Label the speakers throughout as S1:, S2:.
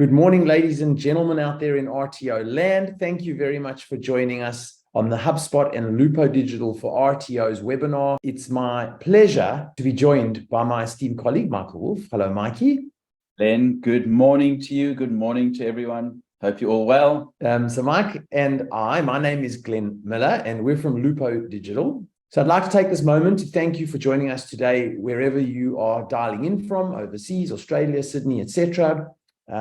S1: Good morning, ladies and gentlemen out there in RTO land. Thank you very much for joining us on the HubSpot and Lupo Digital for RTO's webinar. It's my pleasure to be joined by my esteemed colleague, Michael Wolf. Hello, Mikey.
S2: Len, good morning to you. Good morning to everyone. Hope you're all well.
S1: So Mike and my name is Glenn Miller, and we're from Lupo Digital. So I'd like to take this moment to thank you for joining us today, wherever you are dialing in from, overseas, Australia, Sydney, etc.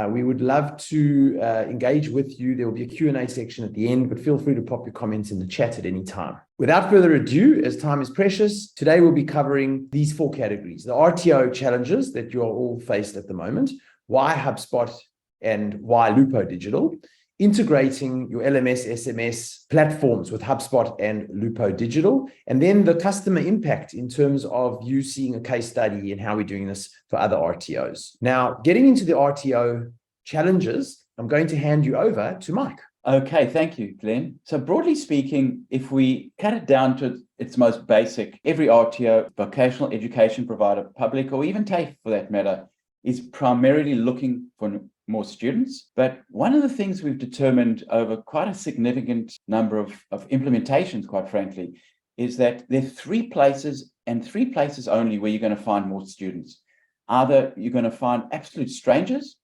S1: We would love to engage with you. There will be a Q&A section at the end, but feel free to pop your comments in the chat at any time. Without further ado, as time is precious, today we'll be covering these four categories: the RTO challenges that you are all faced at the moment, why HubSpot and why Lupo Digital, integrating your LMS, SMS platforms with HubSpot and Lupo Digital, and then the customer impact in terms of you seeing a case study and how we're doing this for other RTOs. Now, getting into the RTO challenges, I'm going to hand you over to Mike.
S2: Okay, thank you, Glenn. So broadly speaking, if we cut it down to its most basic, every RTO, vocational education provider, public or even TAFE for that matter, is primarily looking for more students. But one of the things we've determined over quite a significant number of implementations, quite frankly, is that there are three places and three places only where you're going to find more students. Either you're going to find absolute strangers,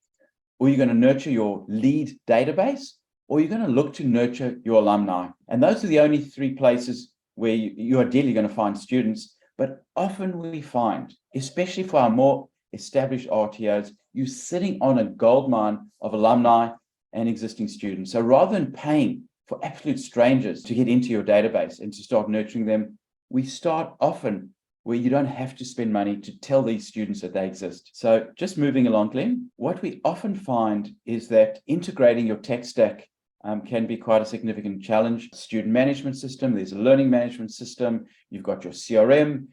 S2: or you're going to nurture your lead database, or you're going to look to nurture your alumni. And those are the only three places where you are ideally going to find students. But often we find, especially for our more established RTOs, you're sitting on a goldmine of alumni and existing students. So rather than paying for absolute strangers to get into your database and to start nurturing them, we start often where you don't have to spend money to tell these students that they exist. So just moving along, Glenn, what we often find is that integrating your tech stack can be quite a significant challenge. Student management system, there's a learning management system, you've got your CRM,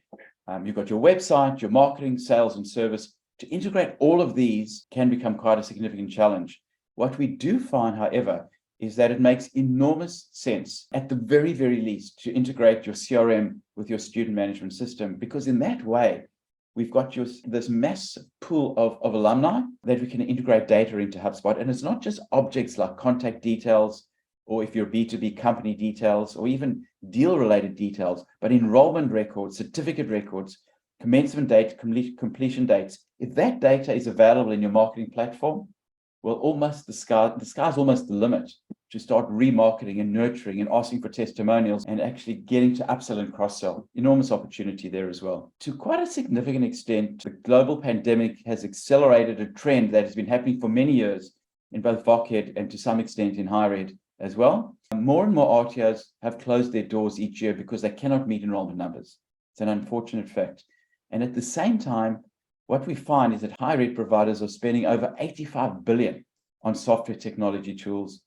S2: you've got your website, your marketing, sales, and service. To integrate all of these can become quite a significant challenge. What we do find, however, is that it makes enormous sense, at the very, very least, to integrate your CRM with your student management system, because in that way, we've got this massive pool of alumni that we can integrate data into HubSpot. And it's not just objects like contact details, or if you're B2B company details, or even deal-related details, but enrollment records, certificate records, commencement date, completion dates. If that data is available in your marketing platform, well, almost the sky's almost the limit to start remarketing and nurturing and asking for testimonials and actually getting to upsell and cross-sell. Enormous opportunity there as well. To quite a significant extent, the global pandemic has accelerated a trend that has been happening for many years in both voc ed and to some extent in higher ed as well. More and more RTOs have closed their doors each year because they cannot meet enrollment numbers. It's an unfortunate fact. And at the same time, what we find is that higher ed providers are spending over $85 billion on software technology tools.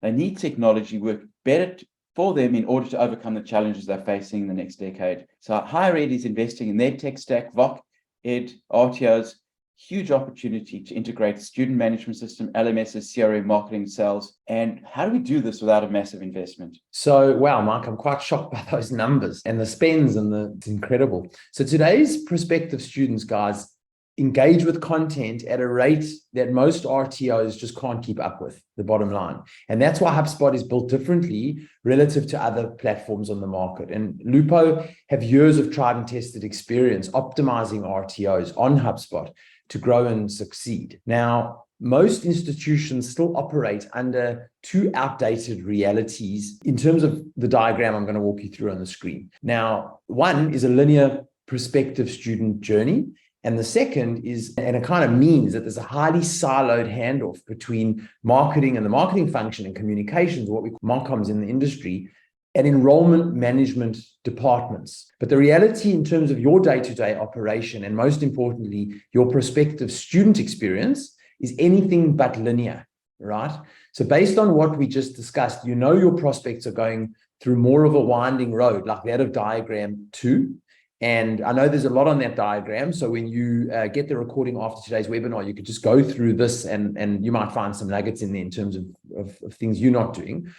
S2: They need technology work better for them in order to overcome the challenges they're facing in the next decade. So higher ed is investing in their tech stack, voc ed, RTOs, huge opportunity to integrate student management system, LMSs, CRM, marketing, sales. And how do we do this without a massive investment?
S1: So, wow, Mark, I'm quite shocked by those numbers and the spends it's incredible. So today's prospective students, guys, engage with content at a rate that most RTOs just can't keep up with, the bottom line. And that's why HubSpot is built differently relative to other platforms on the market. And Lupo have years of tried and tested experience optimizing RTOs on HubSpot to grow and succeed. Now, most institutions still operate under two outdated realities in terms of the diagram I'm going to walk you through on the screen. Now, one is a linear prospective student journey. And the second is, and it kind of means that there's a highly siloed handoff between marketing and the marketing function and communications, what we call marcoms in the industry, and enrollment management departments. But the reality in terms of your day-to-day operation, and most importantly, your prospective student experience, is anything but linear, right? So based on what we just discussed, you know your prospects are going through more of a winding road, like that of diagram 2. And I know there's a lot on that diagram. So when you get the recording after today's webinar, you could just go through this and you might find some nuggets in there in terms of things you're not doing.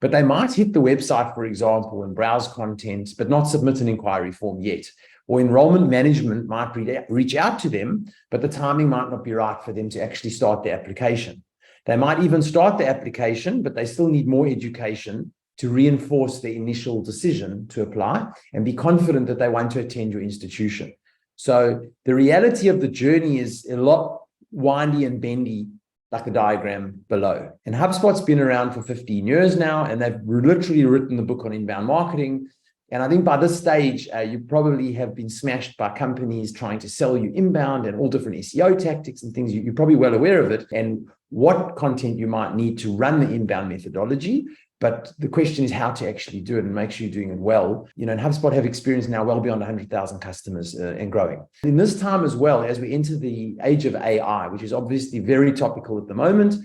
S1: But they might hit the website, for example, and browse content, but not submit an inquiry form yet. or enrollment management might reach out to them, but the timing might not be right for them to actually start the application. They might even start the application, but they still need more education to reinforce their initial decision to apply and be confident that they want to attend your institution. So the reality of the journey is a lot windy and bendy, like the diagram below. And HubSpot's been around for 15 years now, and they've literally written the book on inbound marketing. And I think by this stage, you probably have been smashed by companies trying to sell you inbound and all different SEO tactics and things. You're probably well aware of it and what content you might need to run the inbound methodology. But the question is how to actually do it and make sure you're doing it well. And HubSpot have experience now well beyond 100,000 customers and growing. In this time as well, as we enter the age of AI, which is obviously very topical at the moment,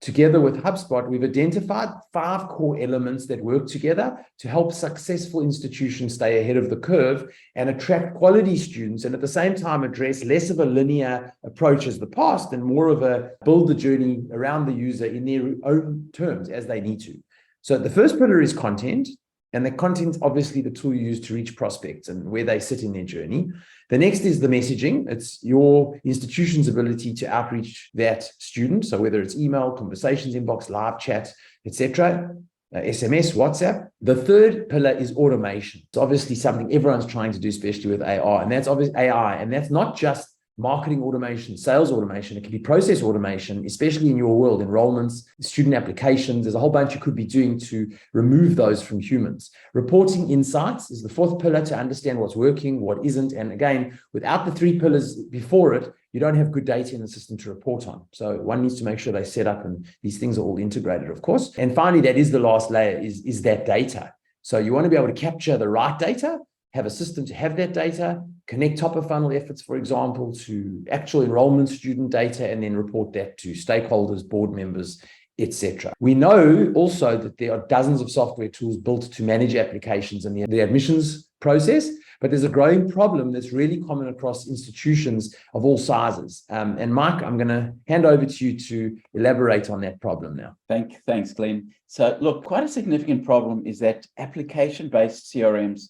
S1: together with HubSpot, we've identified 5 core elements that work together to help successful institutions stay ahead of the curve and attract quality students, and at the same time address less of a linear approach as the past and more of a build the journey around the user in their own terms as they need to. So the first pillar is content, and the content's obviously the tool you use to reach prospects and where they sit in their journey. The next is the messaging. It's your institution's ability to outreach that student. So whether it's email, conversations inbox, live chat, etc., SMS, WhatsApp. The third pillar is automation. It's obviously something everyone's trying to do, especially with AI, and that's obviously AI, and that's not just marketing automation, sales automation. It can be process automation, especially in your world, enrollments, student applications. There's a whole bunch you could be doing to remove those from humans. Reporting insights is the fourth pillar to understand what's working, what isn't. And again, without the 3 pillars before it, you don't have good data in the system to report on. So one needs to make sure they set up and these things are all integrated, of course. And finally, that is the last layer, is that data. So you want to be able to capture the right data, have a system to have that data, connect top of funnel efforts, for example, to actual enrollment student data, and then report that to stakeholders, board members, etc. We know also that there are dozens of software tools built to manage applications and the admissions process, but there's a growing problem that's really common across institutions of all sizes. And Mike, I'm going to hand over to you to elaborate on that problem now.
S2: Thanks, Glenn. So look, quite a significant problem is that application-based CRMs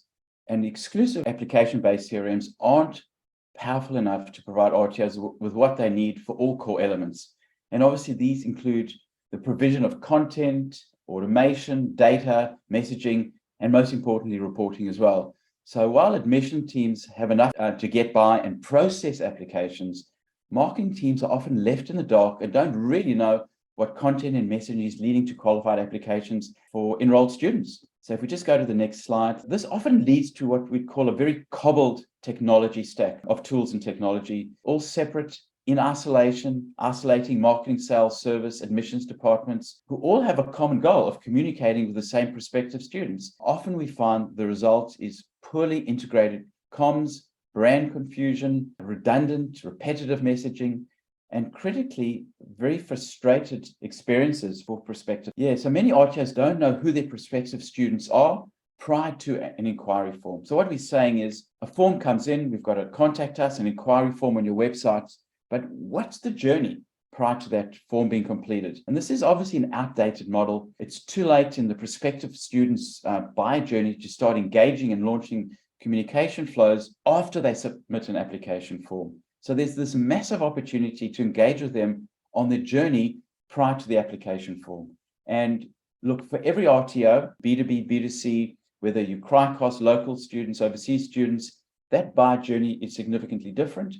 S2: and exclusive application-based CRMs aren't powerful enough to provide RTOs with what they need for all core elements. And obviously these include the provision of content, automation, data, messaging, and most importantly, reporting as well. So while admission teams have enough to get by and process applications, marketing teams are often left in the dark and don't really know what content and messaging is leading to qualified applications for enrolled students. So if we just go to the next slide, this often leads to what we call a very cobbled technology stack of tools and technology, all separate in isolation, isolating marketing, sales, service, admissions departments, who all have a common goal of communicating with the same prospective students. Often we find the result is poorly integrated comms, brand confusion, redundant, repetitive messaging, and critically, very frustrated experiences for prospective. So many RTOs don't know who their prospective students are prior to an inquiry form. So what we're saying is a form comes in, we've got to contact us, an inquiry form on your website, but what's the journey prior to that form being completed? And this is obviously an outdated model. It's too late in the prospective students' buyer journey to start engaging and launching communication flows after they submit an application form. So there's this massive opportunity to engage with them on the journey prior to the application form. And look, for every RTO, B2B, B2C, whether you CRI-COS, local students, overseas students, that buyer journey is significantly different.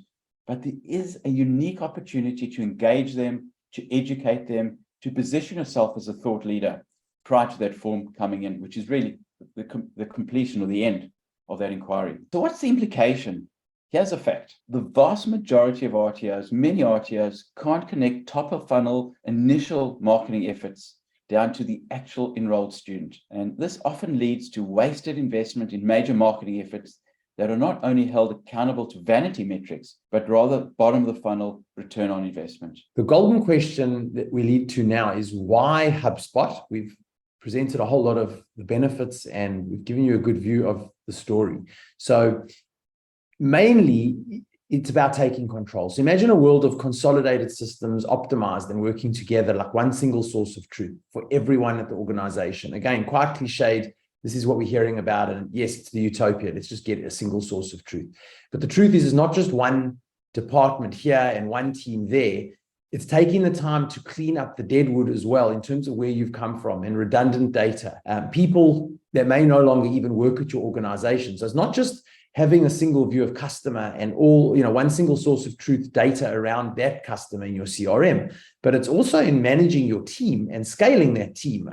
S2: But there is a unique opportunity to engage them, to educate them, to position yourself as a thought leader prior to that form coming in, which is really the completion or the end of that inquiry. So what's the implication? Here's a fact. The vast majority of RTOs, many RTOs, can't connect top of funnel initial marketing efforts down to the actual enrolled student. And this often leads to wasted investment in major marketing efforts that are not only held accountable to vanity metrics, but rather bottom of the funnel return on investment.
S1: The golden question that we lead to now is why HubSpot? We've presented a whole lot of the benefits and we've given you a good view of the story. So mainly, it's about taking control. So imagine a world of consolidated systems, optimized and working together like one single source of truth for everyone at the organization. Again, quite cliched, this is what we're hearing about. And yes, it's the utopia. Let's just get a single source of truth. But the truth is not just one department here and one team there. It's taking the time to clean up the dead wood as well in terms of where you've come from and redundant data. People that may no longer even work at your organization. So it's not just having a single view of customer and all, one single source of truth data around that customer in your CRM, but it's also in managing your team and scaling that team.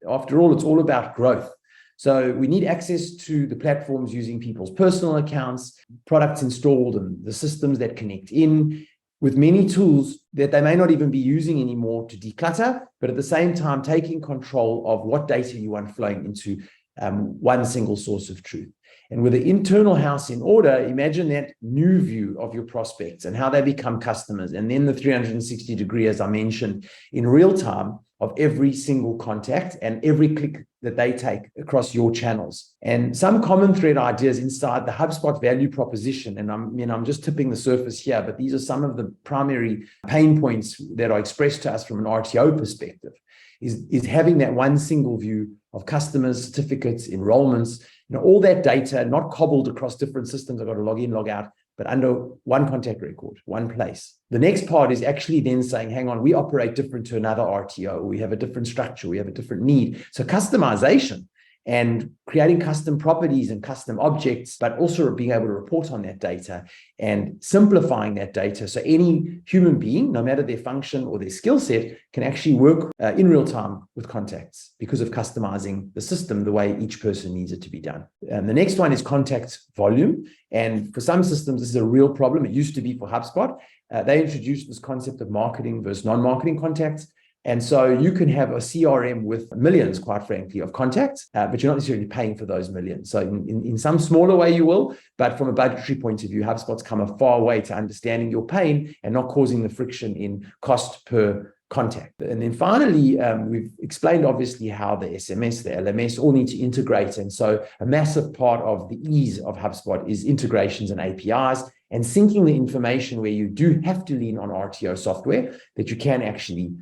S1: After all, it's all about growth. So we need access to the platforms using people's personal accounts, products installed, and the systems that connect in, with many tools that they may not even be using anymore to declutter, but at the same time, taking control of what data you want flowing into one single source of truth. And with the internal house in order, imagine that new view of your prospects and how they become customers. And then the 360 degree, as I mentioned, in real time of every single contact and every click that they take across your channels. And some common thread ideas inside the HubSpot value proposition. And I'm just tipping the surface here, but these are some of the primary pain points that are expressed to us from an RTO perspective, is having that one single view of customers, certificates, enrollments, all that data, not cobbled across different systems. I've got to log in, log out, but under one contact record, one place. The next part is actually then saying, hang on, we operate different to another RTO. We have a different structure. We have a different need. So customization and creating custom properties and custom objects, but also being able to report on that data and simplifying that data. So any human being, no matter their function or their skill set, can actually work in real time with contacts because of customizing the system the way each person needs it to be done. And the next one is contact volume. And for some systems, this is a real problem. It used to be for HubSpot. They introduced this concept of marketing versus non-marketing contacts. And so you can have a CRM with millions, quite frankly, of contacts, but you're not necessarily paying for those millions. So in some smaller way you will, but from a budgetary point of view, HubSpot's come a far way to understanding your pain and not causing the friction in cost per contact. And then finally, we've explained obviously how the SMS, the LMS all need to integrate. And so a massive part of the ease of HubSpot is integrations and APIs and syncing the information where you do have to lean on RTO software that you can actually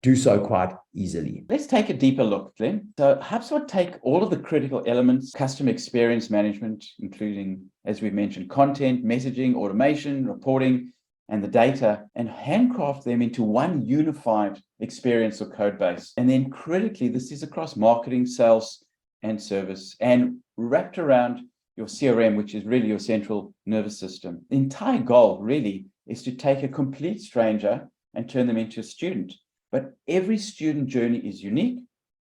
S1: do so quite easily.
S2: Let's take a deeper look, Glenn. So HubSpot take all of the critical elements, customer experience management, including, as we mentioned, content, messaging, automation, reporting, and the data, and handcraft them into one unified experience or code base. And then critically, this is across marketing, sales, and service, and wrapped around your CRM, which is really your central nervous system. The entire goal really is to take a complete stranger and turn them into a student. But every student journey is unique,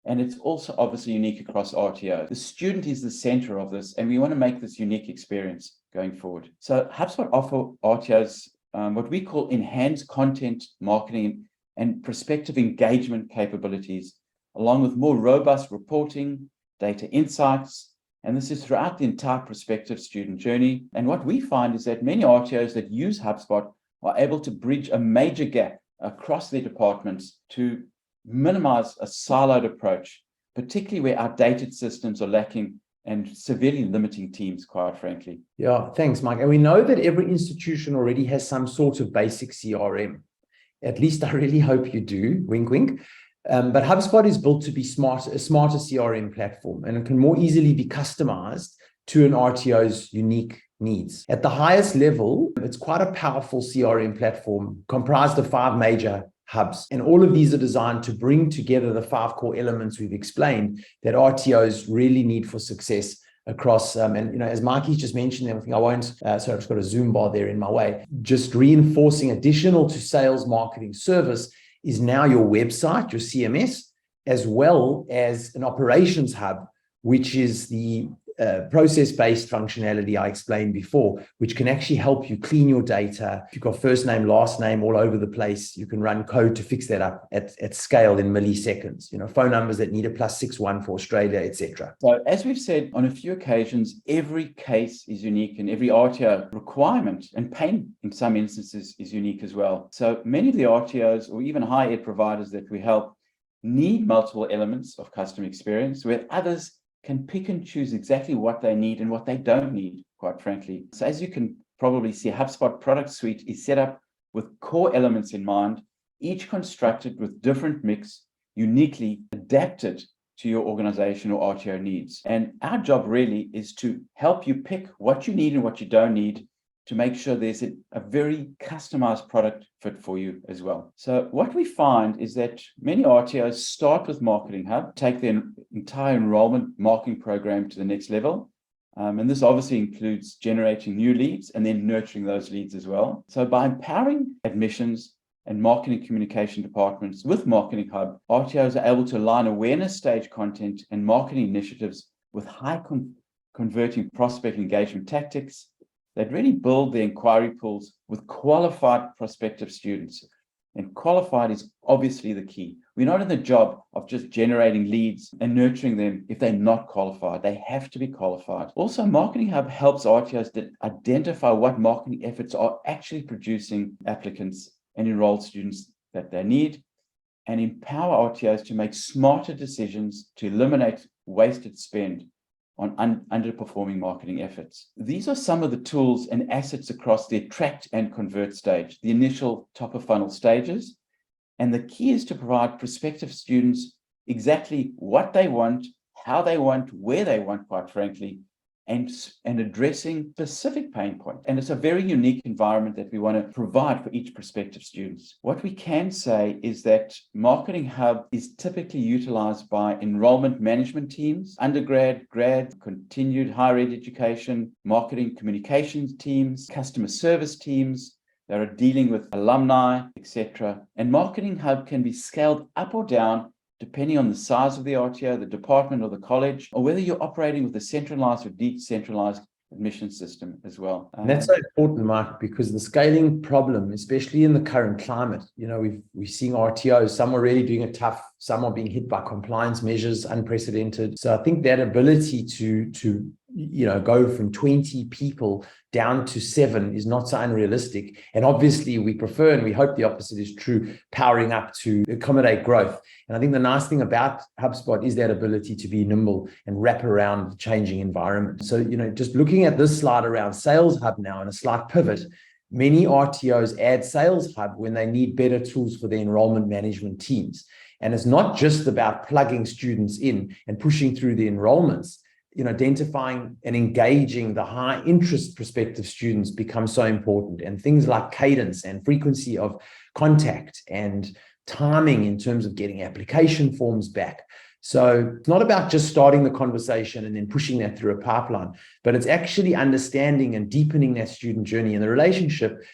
S2: and it's also obviously unique across RTO. The student is the center of this, and we want to make this unique experience going forward. So HubSpot offer RTOs what we call enhanced content marketing and prospective engagement capabilities, along with more robust reporting, data insights, and this is throughout the entire prospective student journey. And what we find is that many RTOs that use HubSpot are able to bridge a major gap across their departments to minimize a siloed approach, particularly where outdated systems are lacking and severely limiting teams, quite frankly.
S1: Yeah, thanks, Mike. And we know that every institution already has some sort of basic CRM. At least I really hope you do, wink, wink. But HubSpot is built to be a smarter CRM platform, and it can more easily be customized to an RTO's unique needs. At the highest level, it's quite a powerful CRM platform comprised of 5 major hubs. And all of these are designed to bring together the 5 core elements we've explained that RTOs really need for success across, as Mikey's just mentioned, I think I won't, sorry, I've just got a Zoom bar there in my way, just reinforcing additional to sales, marketing, service is now your website, your CMS, as well as an operations hub, which is the process-based functionality I explained before, which can actually help you clean your data. If you've got first name, last name all over the place, you can run code to fix that up at scale in milliseconds. Phone numbers that need a +61 for Australia, etc.
S2: So as we've said on a few occasions, every case is unique and every RTO requirement and pain in some instances is unique as well. So many of the RTOs or even higher ed providers that we help need multiple elements of customer experience, where others can pick and choose exactly what they need and what they don't need, quite frankly. So as you can probably see, HubSpot product suite is set up with core elements in mind, each constructed with different mix, uniquely adapted to your organization or RTO needs. And our job really is to help you pick what you need and what you don't need to make sure there's a very customized product fit for you as well. So what we find is that many RTOs start with Marketing Hub, take their entire enrollment marketing program to the next level. And this obviously includes generating new leads and then nurturing those leads as well. So by empowering admissions and marketing communication departments with Marketing Hub, RTOs are able to align awareness stage content and marketing initiatives with high converting prospect engagement tactics that really build the inquiry pools with qualified prospective students. And qualified is obviously the key. We're not in the job of just generating leads and nurturing them if they're not qualified. They have to be qualified. Also, Marketing Hub helps RTOs to identify what marketing efforts are actually producing applicants and enrolled students that they need, and empower RTOs to make smarter decisions to eliminate wasted spend on underperforming marketing efforts. These are some of the tools and assets across the attract and convert stage, the initial top of funnel stages. And the key is to provide prospective students exactly what they want, how they want, where they want, quite frankly, and addressing specific pain points. And it's a very unique environment that we want to provide for each prospective students. What we can say is that Marketing Hub is typically utilized by enrollment management teams, undergrad, grad, continued higher ed education, marketing communications teams, customer service teams that are dealing with alumni, etc. And Marketing Hub can be scaled up or down depending on the size of the RTO, the department or the college, or whether you're operating with a centralized or decentralized admission system as well.
S1: And that's so important, Mike, because the scaling problem, especially in the current climate, we're seeing RTOs, some are really doing it tough, some are being hit by compliance measures, unprecedented. So I think that ability to go from 20 people down to 7 is not so unrealistic. And obviously we prefer, and we hope the opposite is true, powering up to accommodate growth. And I think the nice thing about HubSpot is that ability to be nimble and wrap around the changing environment. So, just looking at this slide around Sales Hub now and a slight pivot, many RTOs add Sales Hub when they need better tools for their enrollment management teams. And it's not just about plugging students in and pushing through the enrollments. Identifying and engaging the high interest prospective students becomes so important, and things like cadence and frequency of contact and timing in terms of getting application forms back. So it's not about just starting the conversation and then pushing that through a pipeline, but it's actually understanding and deepening that student journey and the relationship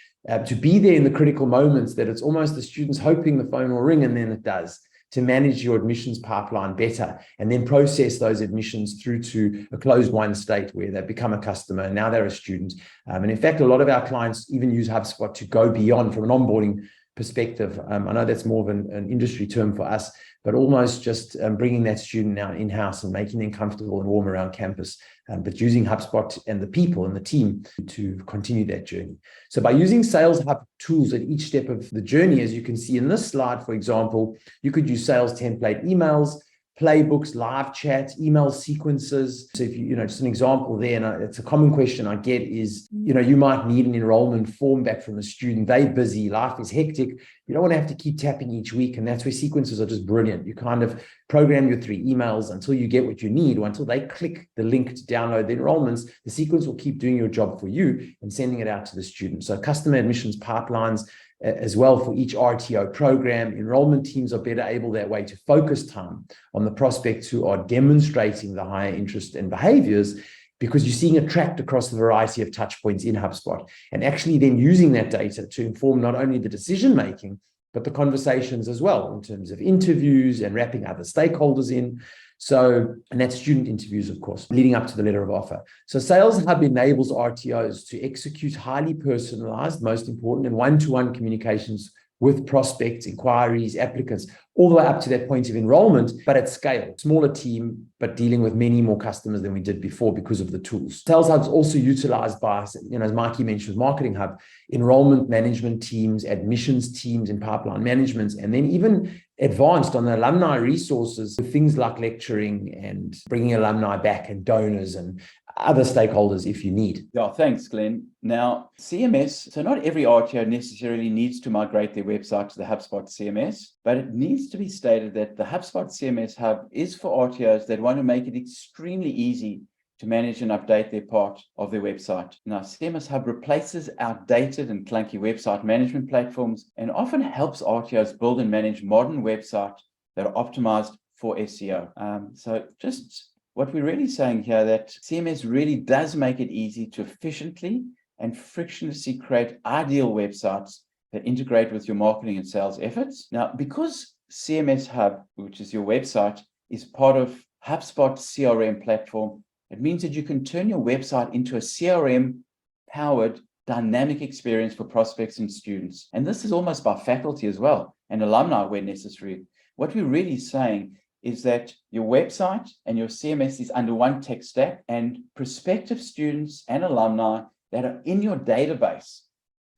S1: to be there in the critical moments that it's almost the students hoping the phone will ring, and then it does, to manage your admissions pipeline better and then process those admissions through to a closed won state where they've become a customer and now they're a student. And in fact, a lot of our clients even use HubSpot to go beyond from an onboarding perspective. I know that's more of an industry term for us, but almost just bringing that student now in-house and making them comfortable and warm around campus, but using HubSpot and the people and the team to continue that journey. So by using Sales Hub tools at each step of the journey, as you can see in this slide, for example, you could use sales template emails, playbooks, live chat, email sequences. So if just an example there, and it's a common question I get is, you might need an enrollment form back from a student. They're busy, life is hectic. You don't want to have to keep tapping each week. And that's where sequences are just brilliant. You kind of program your 3 emails until you get what you need, or until they click the link to download the enrollments. The sequence will keep doing your job for you and sending it out to the student. So customer admissions pipelines as well for each RTO program. Enrollment teams are better able that way to focus time on the prospects who are demonstrating the higher interest and behaviors, because you're seeing a tract across the variety of touch points in HubSpot, and actually then using that data to inform not only the decision making, but the conversations as well in terms of interviews and wrapping other stakeholders in. So, and that's student interviews, of course, leading up to the letter of offer. So Sales Hub enables RTOs to execute highly personalized, most important, and one-to-one communications with prospects, inquiries, applicants, all the way up to that point of enrollment, but at scale. Smaller team, but dealing with many more customers than we did before because of the tools. Sales Hub is also utilized by, as Mikey mentioned, Marketing Hub, enrollment management teams, admissions teams, and pipeline management, and then even advanced on the alumni resources with things like lecturing and bringing alumni back and donors and other stakeholders if you need.
S2: Yeah, thanks, Glenn. Now, CMS, so not every RTO necessarily needs to migrate their website to the HubSpot CMS, but it needs to be stated that the HubSpot CMS Hub is for RTOs that want to make it extremely easy to manage and update their part of their website. Now, CMS Hub replaces outdated and clunky website management platforms and often helps RTOs build and manage modern websites that are optimized for SEO. So just what we're really saying here, that CMS really does make it easy to efficiently and frictionlessly create ideal websites that integrate with your marketing and sales efforts. Now, because CMS Hub, which is your website, is part of HubSpot CRM platform, it means that you can turn your website into a CRM-powered dynamic experience for prospects and students. And this is almost by faculty as well, and alumni where necessary. What we're really saying is that your website and your CMS is under one tech stack, and prospective students and alumni that are in your database,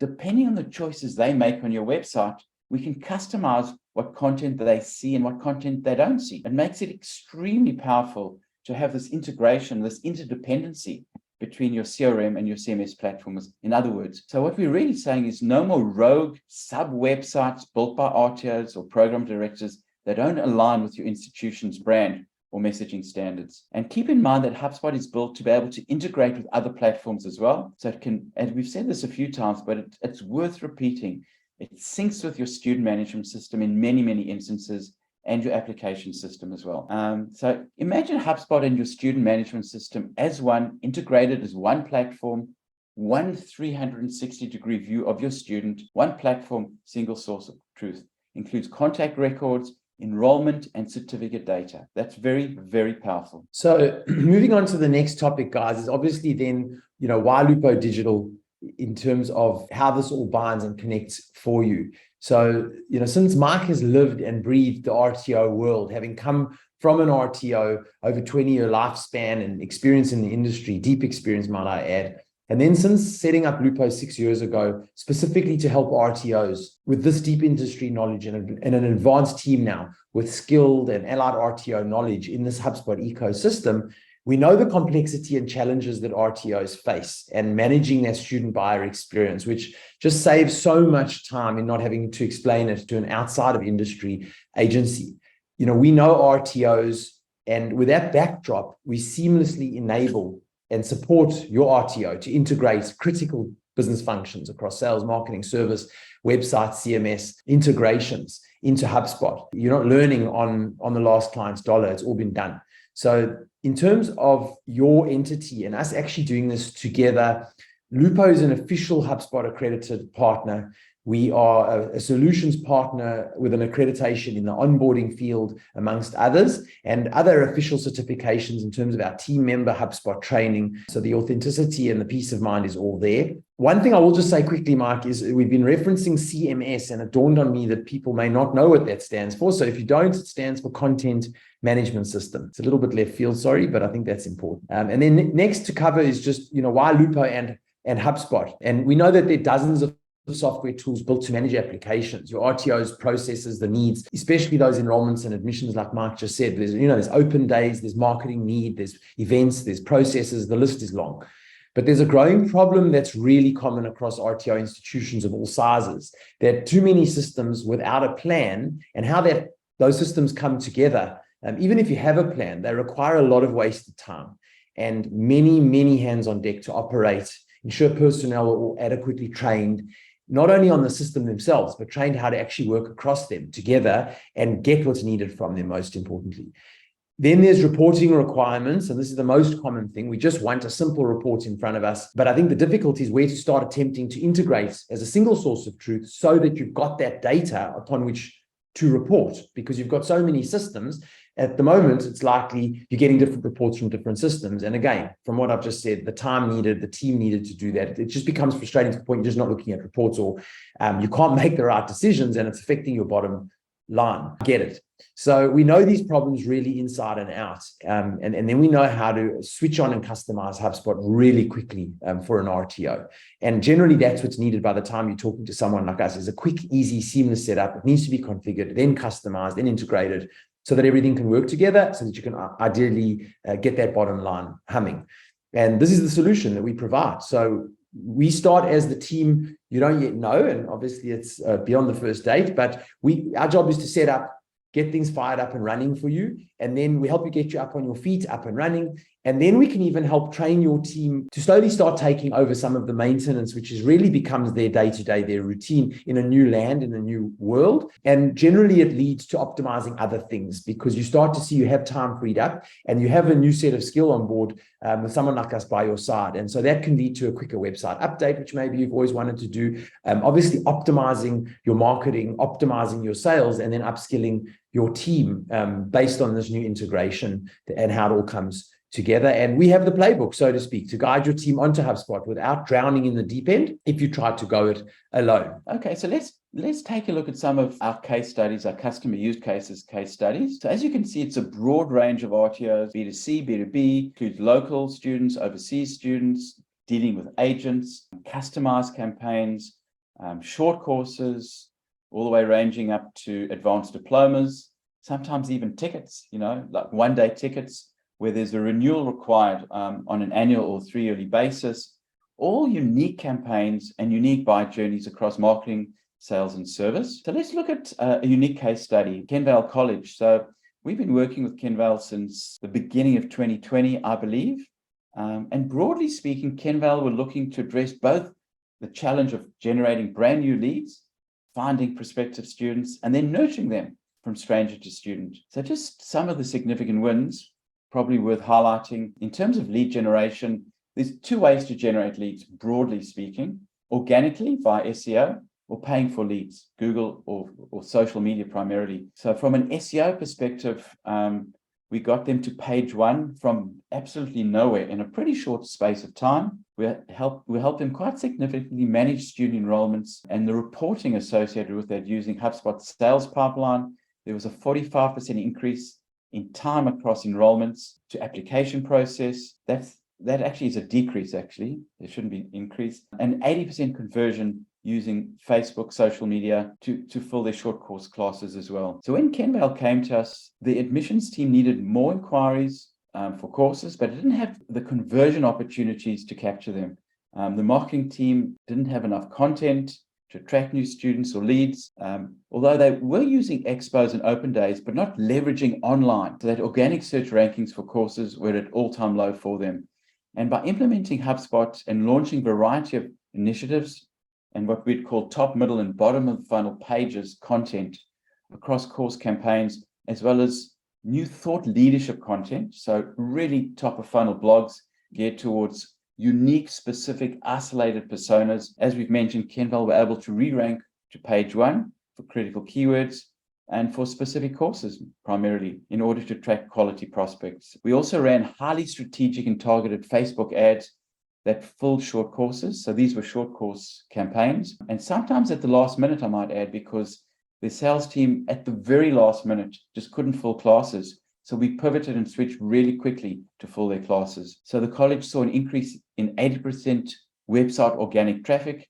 S2: depending on the choices they make on your website, we can customize what content they see and what content they don't see. It makes it extremely powerful to have this integration, this interdependency between your CRM and your CMS platforms. In other words, so what we're really saying is no more rogue sub-websites built by RTOs or program directors that don't align with your institution's brand or messaging standards. And keep in mind that HubSpot is built to be able to integrate with other platforms as well. So it can, and we've said this a few times, but it's worth repeating, it syncs with your student management system in many, many instances, and your application system as well. So imagine HubSpot and your student management system as one, integrated as one platform, one 360-degree view of your student, one platform, single source of truth. Includes contact records, enrollment, and certificate data. That's very, very powerful.
S1: So moving on to the next topic, guys, is obviously then, why Lupo Digital in terms of how this all binds and connects for you. So, since Mike has lived and breathed the RTO world, having come from an RTO over 20-year lifespan and experience in the industry, deep experience, might I add, and then since setting up Lupo 6 years ago, specifically to help RTOs with this deep industry knowledge and an advanced team now with skilled and allied RTO knowledge in this HubSpot ecosystem, we know the complexity and challenges that RTOs face and managing their student buyer experience, which just saves so much time in not having to explain it to an outside of industry agency. We know RTOs, and with that backdrop, we seamlessly enable and support your RTO to integrate critical business functions across sales, marketing, service, website, CMS, integrations into HubSpot. You're not learning on the last client's dollar. It's all been done. So in terms of your entity and us actually doing this together, Lupo is an official HubSpot accredited partner. We are a solutions partner with an accreditation in the onboarding field, amongst others, and other official certifications in terms of our team member HubSpot training. So the authenticity and the peace of mind is all there. One thing I will just say quickly, Mike, is we've been referencing CMS, and it dawned on me that people may not know what that stands for. So if you don't, it stands for Content Management System. It's a little bit left field, sorry, but I think that's important. And then next to cover is just, why Lupo and HubSpot. And we know that there are dozens of software tools built to manage applications, your RTOs, processes, the needs, especially those enrollments and admissions, like Mark just said. There's open days, there's marketing need, there's events, there's processes, the list is long. But there's a growing problem that's really common across RTO institutions of all sizes, that too many systems without a plan, and how those systems come together. Even if you have a plan, they require a lot of wasted time and many, many hands on deck to operate, ensure personnel are all adequately trained, not only on the system themselves, but trained how to actually work across them together and get what's needed from them, most importantly. Then there's reporting requirements, and this is the most common thing. We just want a simple report in front of us. But I think the difficulty is where to start attempting to integrate as a single source of truth so that you've got that data upon which to report, because you've got so many systems. At the moment, it's likely you're getting different reports from different systems. And again, from what I've just said, the time needed, the team needed to do that, it just becomes frustrating to the point you're just not looking at reports, or you can't make the right decisions, and it's affecting your bottom line. I get it. So we know these problems really inside and out. And then we know how to switch on and customize HubSpot really quickly for an RTO. And generally, that's what's needed by the time you're talking to someone like us, is a quick, easy, seamless setup. It needs to be configured, then customized, then integrated, so that everything can work together, so that you can ideally get that bottom line humming. And this is the solution that we provide. So we start as the team you don't yet know, and obviously it's beyond the first date, but our job is to set up, get things fired up and running for you, and then we help you get you up on your feet, up and running. And then we can even help train your team to slowly start taking over some of the maintenance, which is really becomes their day-to-day, their routine in a new land, in a new world. And generally it leads to optimizing other things, because you start to see you have time freed up and you have a new set of skill on board with someone like us by your side. And so that can lead to a quicker website update, which maybe you've always wanted to do. Obviously optimizing your marketing, optimizing your sales, and then upskilling your team based on this new integration and how it all comes together. And we have the playbook, so to speak, to guide your team onto HubSpot without drowning in the deep end if you try to go it alone.
S2: Okay, so let's take a look at some of our case studies, our customer use cases case studies. So as you can see, it's a broad range of RTOs, B2C, B2B, includes local students, overseas students, dealing with agents, customized campaigns, short courses, all the way ranging up to advanced diplomas, sometimes even tickets, like one-day tickets, where there's a renewal required on an annual or 3-yearly basis, all unique campaigns and unique buyer journeys across marketing, sales, and service. So let's look at a unique case study, Kenvale College. So we've been working with Kenvale since the beginning of 2020, I believe. And broadly speaking, Kenvale were looking to address both the challenge of generating brand new leads, finding prospective students, and then nurturing them from stranger to student. So just some of the significant wins, probably worth highlighting. In terms of lead generation, there's 2 ways to generate leads, broadly speaking: organically via SEO or paying for leads, Google or social media primarily. So from an SEO perspective, we got them to page 1 from absolutely nowhere in a pretty short space of time. We helped them quite significantly manage student enrollments and the reporting associated with that using HubSpot's sales pipeline. There was a 45% increase in time across enrollments to application process. That actually is a decrease, actually. There shouldn't be an increase. And 80% conversion using Facebook, social media to fill their short course classes as well. So when Kenvale came to us, the admissions team needed more inquiries for courses, but it didn't have the conversion opportunities to capture them. The marketing team didn't have enough content to attract new students or leads, although they were using expos and open days, but not leveraging online, so that organic search rankings for courses were at all-time low for them. And by implementing HubSpot and launching a variety of initiatives and what we'd call top, middle, and bottom of the funnel pages content across course campaigns, as well as new thought leadership content, so really top of funnel blogs geared towards unique, specific, isolated personas. As we've mentioned, Kenvale were able to re-rank to page 1 for critical keywords and for specific courses, primarily, in order to attract quality prospects. We also ran highly strategic and targeted Facebook ads that filled short courses. So these were short course campaigns. And sometimes at the last minute, I might add, because the sales team at the very last minute just couldn't fill classes. So we pivoted and switched really quickly to fill their classes. So the college saw an increase in 80% website organic traffic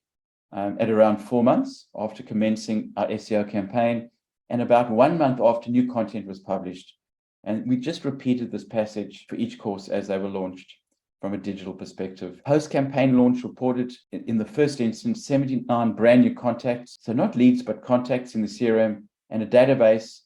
S2: at around 4 months after commencing our SEO campaign, and about 1 month after new content was published. And we just repeated this passage for each course as they were launched from a digital perspective. Post-campaign launch reported in the first instance 79 brand new contacts, so not leads, but contacts in the CRM and a database,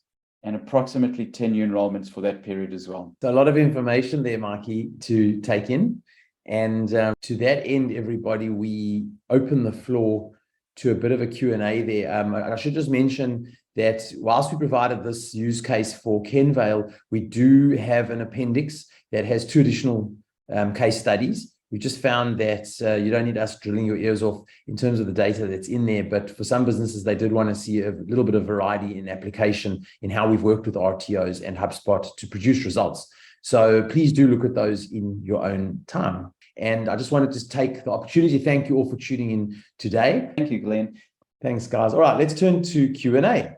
S2: and approximately 10 new enrollments for that period as well.
S1: So a lot of information there, Mikey, to take in. And to that end, everybody, we open the floor to a bit of a Q&A there. I should just mention that whilst we provided this use case for Kenvale, we do have an appendix that has 2 additional case studies. We just found that you don't need us drilling your ears off in terms of the data that's in there, but for some businesses, they did want to see a little bit of variety in application in how we've worked with RTOs and HubSpot to produce results. So please do look at those in your own time. And I just wanted to take the opportunity to thank you all for tuning in today.
S2: Thank you, Glenn.
S1: Thanks, guys. All right, let's turn to Q&A.